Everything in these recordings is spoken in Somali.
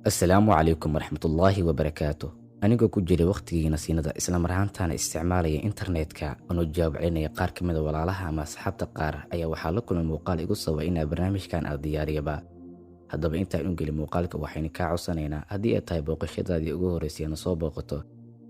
Assalaamu calaykum waraxmatullaahi wabarakaatuh. Anigoo ku jiray waqtigiina siinada isla marhaantaana isticmaalaya internetka oo jawaab celinaya qaar ka mid ah walaalaha ama asxaabta qaar ayaa waxaa la kulmay muuqaal igu sabay in barnaamijkan aan diyaariyaba. Haddaba intaan u gelin muuqaalka waxaynu kaa codsanaynaa haddii ay tahay booqashadaadii ugu horeysay na soo booqato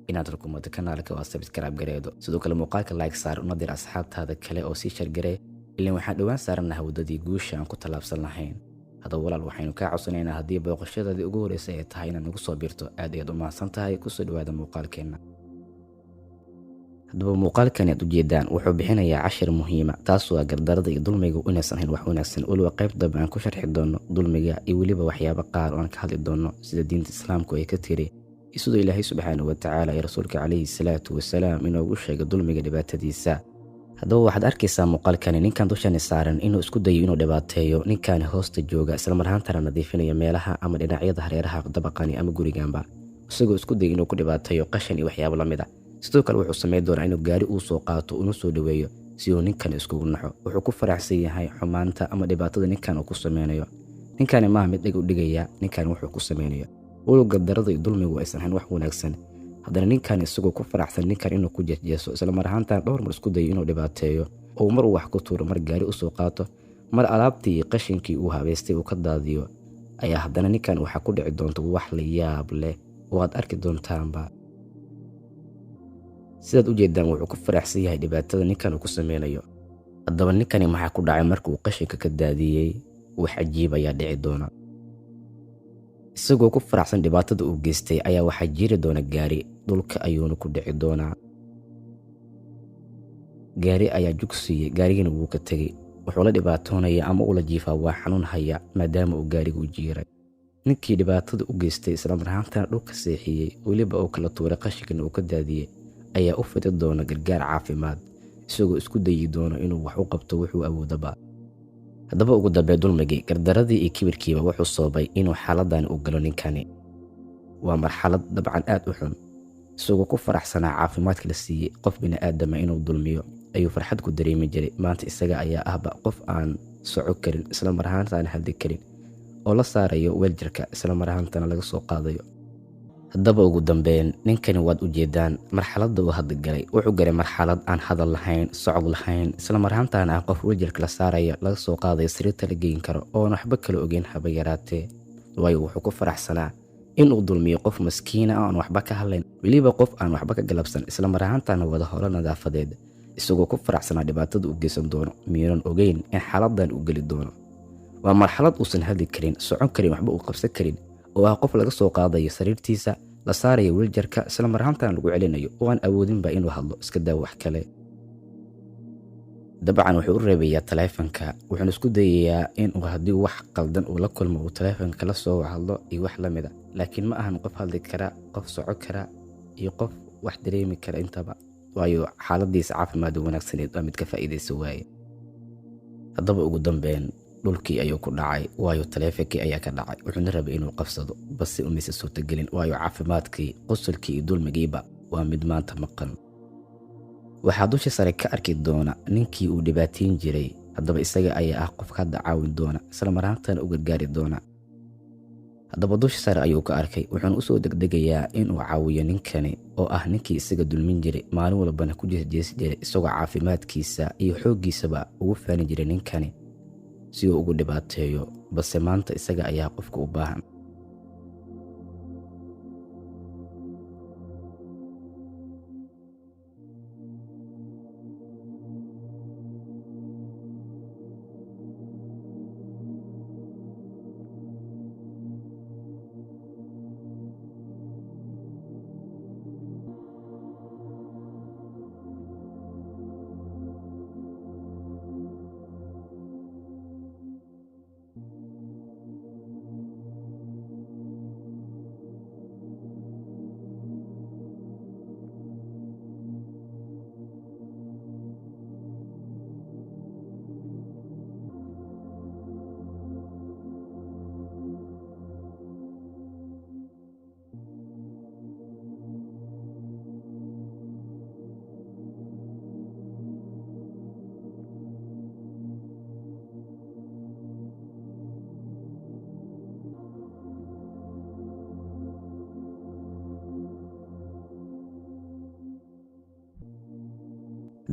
inaad rukumato kanaalka oo subscribe gareedo. Sidoo kale muuqaalka like saar una dir asxaabtaada kale oo sii share garee ilaa waxaan dhawaan saaranahay wadadii guusha aan ku talaabsan lahayn. haddaba walaal waxaynu kaa codsanaynaa haddii booqashadaadii ugu horeysay ay tahay inaad nagu soo biirto aad ayaad u mahadsan tahay kusoo dhawaada muuqaalkeenna. haddaba muuqaalkani aad ujeedaan wuxuu bixinayaa cashir muhiima taas waa gardarada iyo dulmiga inaysan ahayn wax wanaagsan weliba qayb dambe aan ku sharxi doono dulmiga iyo weliba waxyaabo qaar oo aan ka hadli doono sida diinta islaamku ay ka tiri iyo sidoo ilaahay subxaanahu watacaala iyo rasuulka calayhi salaatu wasalaam inoogu sheegay dulmiga dhibaatadiisa. haddaba waxaad arkaysaa muuqaalkani ninkan dushani saaran inuu isku dayo inuu dhibaateeyo ninkaani hoosta jooga isla marhaantana nadiifinaya meelaha ama dhinacyada hareeraha dabaqani ama guriganba isagoo isku dayo inuu ku dhibaateeyo qashin iyo waxyaabo la mid ah. sidoo kale wuxuu samayn doonaa inuu gaari uu soo qaato una soo dhaweeyo si uu ninkan iskugu naxo. wuxuu ku faraxsan yahay xumaanta ama dhibaatada ninkan uu ku sameynayo. ninkani maaha mid dhig u dhigaya ninkan wuxuu ku sameynayo walow gardarada iyo dulmigu aysan ahayn wax wanaagsan, haddana ninkan isagoo ku faraxsan ninkan inuu ku jeesjeeso isla marhaantan dhowr mar isku dayo inuu dhibaateeyo oo mar uu wax ku tuuro, mar gaari u soo qaato, mar alaabtii iyo qashinkii uu habeystay uu ka daadiyo ayaa haddana ninkan waxaa ku dhici doonta wax la yaab leh oo aad arki doontaanba. sidaad u jeedaan wuxuu ku faraxsan yahay dhibaatada ninkan uu ku sameynayo. haddaba ninkani maxaa ku dhacay markuu qashinka ka daadiyey? wax cajiib ayaa dhici doona. isagoo ku faraxsan dhibaatada uu geystay ayaa waxaa jiri doona gaari, dhulka ayuuna ku dhici doonaa. gaari ayaa jug siiyey, gaarigina wuu ka tegey. wuxuu la dhibaatoonaya ama ula jiifaa waa xanuun haya maadaama uu gaarigu jiiray. ninkii dhibaatada u geystay isla marhaantana dhulka seexiyey weliba uu kala tuuray qashinkana uu ka daadiyey ayaa u fidi doona gargaar caafimaad isagoo isku dayi doono inuu wax u qabto wuxuu awoodaba. haddaba ugu dambee dulmigii, gardaradii iyo kibirkiiba wuxuu soobay inuu xaaladani u galo ninkani. waa marxalad dabcan aad u xun. isagoo ku faraxsanaa caafimaadka la siiyey qof bini'aadama inuu dulmiyo ayuu farxad ku dareemi jiray. maanta isaga ayaa ahba qof aan soco karin isla marhaantana hadli karin oo la saarayo weeljarka isla marhaantana laga soo qaadayo. haddaba ugu dambeyn ninkani waad u jeedaan marxaladda uu hadda galay. wuxuu galay marxalad aan hadal lahayn, socod lahayn, isla marhaantana ah qof weeljarka la saarayo laga soo qaadayo sariirta la geyn karo oon waxba kala ogeyn haba yaraatee. waayo wuxuu ku faraxsanaa inuu dulmiyo qof maskiina aan waxba ka hadlayn weliba qof aan waxba ka galabsan isla marhaantana wada holo nadaafadeed isagoo ku faraxsanaa dhibaatada u geysan doono miiran ogeyn in xaaladan u geli doono. waa marxalad uusan hadli karin, socon karin, waxba uu qabsan karin oo ah qof laga soo qaadayo sariirtiisa la saarayo weeljarka isla marhaantana lagu celinayo oo aan awoodinba inuu hadlo iska daa wax kale. dabcan wuxuu u reebayaa taleefanka, wuxuuna isku dayayaa inuu haddii wax qaldan uu la kulmo uu taleefanka kala soo hadlo iyo wax la mid a. laakiin ma ahan qof hadli kara, qof soco kara iyo qof wax dareemi kara intaba, waayo xaaladiisa caafimaad wanaagsaneed waa mid ka faa'iidaysa waaye. haddaba ugu dambeyn dhulkii ayuu ku dhacay waayo taleefankii ayaa ka dhacay. wuxuuna rabay inuu qabsado balse umaysa suurtagelin waayo caafimaadkii, qosolkii iyo dulmigiiba waa mid maanta maqan. waxaa dusha sare ka arki doona ninkii uu dhibaateyn jiray. haddaba isaga ayaa ah qofka hadda caawin doona isla marhaantana u gargaari doona. haddaba dusha sare ayuu ka arkay, wuxuuna usoo degdegayaa inuu caawiyo ninkani oo ah ninkii isaga dulmin jiray, maalin walbana ku jeesjeesi jiray isagoo caafimaadkiisa iyo xooggiisaba ugu faani jiray ninkani si uu ugu dhibaateeyo. balse maanta isaga ayaa qofka u baahan.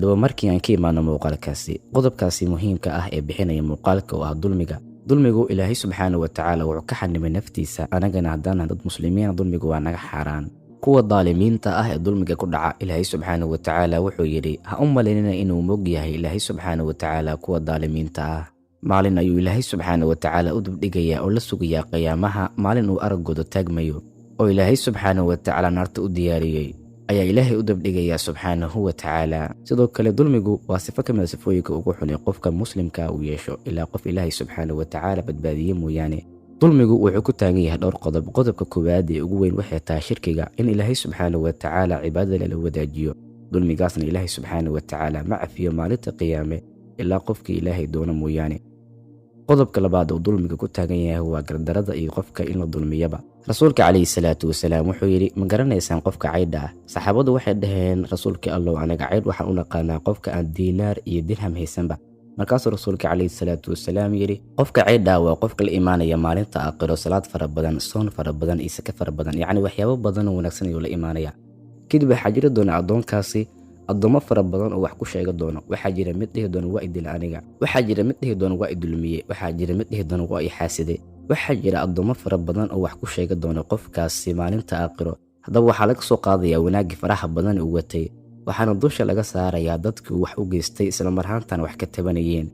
haddaba markii aan ka imaano muuqaalkaasi qodobkaasi muhiimka ah ee bixinaya muuqaalka oo ah dulmigu ilaahay subxaanahu watacaala wuxuu ka xanimay naftiisa, anagana haddaan dad muslimiina dulmigu waa naga xaaraan. kuwa daalimiinta ah ee dulmiga ku dhaca ilaahay subxaanahu watacaala wuxuu yidhi ha u malaynina inuu mog yahay ilaahay subxaanahu watacaala kuwa daalimiinta ah. maalin ayuu ilaahay subxaanahu watacaala u dibdhigayaa oo la sugayaa qiyaamaha, maalin uu araggooda taagmayo oo ilaahay subxaanahu watacaala naarta u diyaariyey ayaa ilaahay u dabdhigayaa subxaanahu watacaala. sidoo kale dulmigu waa sifo ka mid a sifooyinka ugu xun ee qofka muslimka uu yeesho ilaa qof ilaahay subxaanahu watacaala badbaadiye mooyaane. dulmigu wuxuu ku taagan yahay dhowr qodob. qodobka koowaad ee ugu weyn waxay tahay shirkiga, in ilaahay subxaanahu watacaala cibaadada lala wadaajiyo. dulmigaasna ilaahay subxaanahu watacaala ma cafiyo maalinta qiyaame ilaa qofkii ilaahay doono mooyaane. qodobka labaad oo dulmiga ku taagan yahay waa gardarada iyo qofka in la dulmiyaba. rasuulka calayhi salaatu wasalaam wuxuu yidhi ma garanaysaan qofka caydha ah? saxaabadu waxay dhaheen rasuulkii allow anaga caydh waxaan u naqaanaa qofka aan diinaar iyo dirham haysanba. markaasuu rasuulka calayhi salaatu wasalaam yidhi qofka caydha waa qofka la imaanaya maalinta aakhiro salaad fara badan, soon fara badan iyo saka fara badan, yacni waxyaabo badan oo wanaagsan ayuu la imaanaya. kadib waxaa jiri doona addoonkaasi addoommo fara badan oo wax ku sheega doono. waxaa jira mid dhihi doona waa idil aniga, waxaa jira mid dhihi doona waa idulmiye, waxaa jira mid dhihi doona waa ixaaside. waxaa jira addoommo fara badan oo wax ku sheega doona qofkaasi maalinta aakhiro. haddaba waxaa laga soo qaadayaa wanaaggii faraha badan uu watay, waxaana dusha laga saarayaa dadkii wax u geystay islamarahaantana wax ka tabanayeen.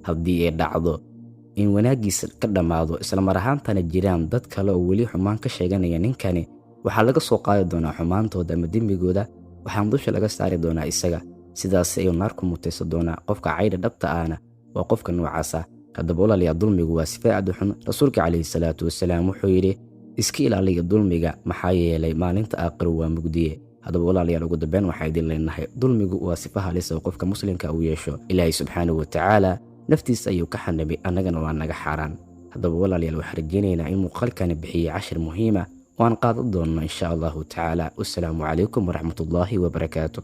haddii ay dhacdo in wanaaggiisa ka dhammaado islamarahaantana jiraan dad kale oo weli xumaan ka sheeganaya ninkani, waxaa laga soo qaadi doonaa xumaantooda ama dembigooda, waxaana dusha laga saari doonaa isaga. sidaas ayuu naar ku mutaysan doonaa. qofka caydha dhabta ahna waa qofka noocaasa. haddaba walaalayaal dulmigu waa sifa aad u xun. rasuulka calayhi salaatu wasalaam wuxuu yidhi iska ilaaliya dulmiga, maxaa yeelay maalinta aakhiro waa mugdiye. haddaba walaalayaal ugu dambeyn waxaa idin leenahay dulmigu waa sifa halis oo qofka muslimka uu yeesho ilaahay subxaanahu watacaala naftiisa ayuu ka xanibay, annagana waa naga xaaraan. haddaba walaalayaal waxaan rajaynaynaa in muuqaalkani bixiyey cashir muhiima oo aan qaadan doonno insha allahu tacaala. wassalaamu calaykum waraxmatullaahi wabarakaatu.